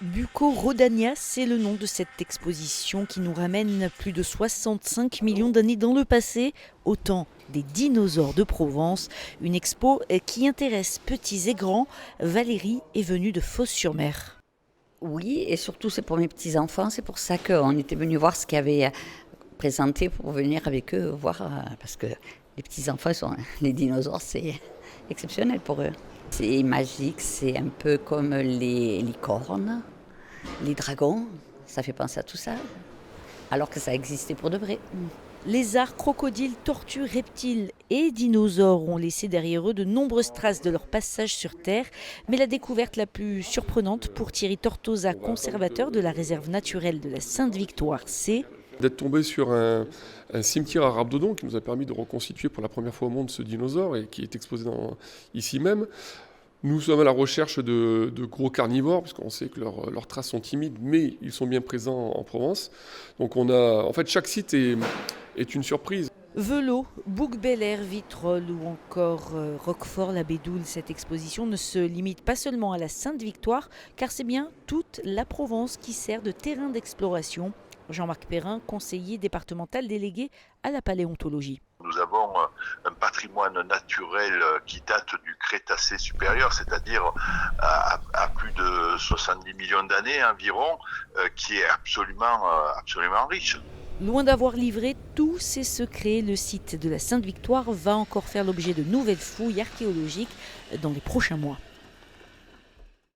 Bucco-Rodania, c'est le nom de cette exposition qui nous ramène plus de 65 millions d'années dans le passé, au temps des dinosaures de Provence. Une expo qui intéresse petits et grands. Valérie est venue de Fos-sur-Mer. Oui, et surtout c'est pour mes petits-enfants, c'est pour ça qu'on était venu voir ce qu'il y avait présenté pour venir avec eux voir, parce que les petits-enfants, les dinosaures, c'est exceptionnel pour eux. C'est magique, c'est un peu comme les licornes, les dragons, ça fait penser à tout ça, alors que ça existait pour de vrai. Lézards, crocodiles, tortues, reptiles et dinosaures ont laissé derrière eux de nombreuses traces de leur passage sur Terre. Mais la découverte la plus surprenante pour Thierry Tortosa, conservateur de la réserve naturelle de la Sainte-Victoire, c'est d'être tombé sur un cimetière à Rabdodon qui nous a permis de reconstituer pour la première fois au monde ce dinosaure et qui est exposé ici même. Nous sommes à la recherche de gros carnivores, puisqu'on sait que leurs traces sont timides, mais ils sont bien présents en Provence. Donc chaque site est une surprise. Velot, Bouc-Bel-Air, Vitrolles ou encore Roquefort-la-Bédoule. Cette exposition ne se limite pas seulement à la Sainte-Victoire, car c'est bien toute la Provence qui sert de terrain d'exploration. Jean-Marc Perrin, conseiller départemental délégué à la paléontologie. Nous avons un patrimoine naturel qui date du Crétacé supérieur, c'est-à-dire à plus de 70 millions d'années environ, qui est absolument riche. Loin d'avoir livré tous ses secrets, le site de la Sainte-Victoire va encore faire l'objet de nouvelles fouilles archéologiques dans les prochains mois.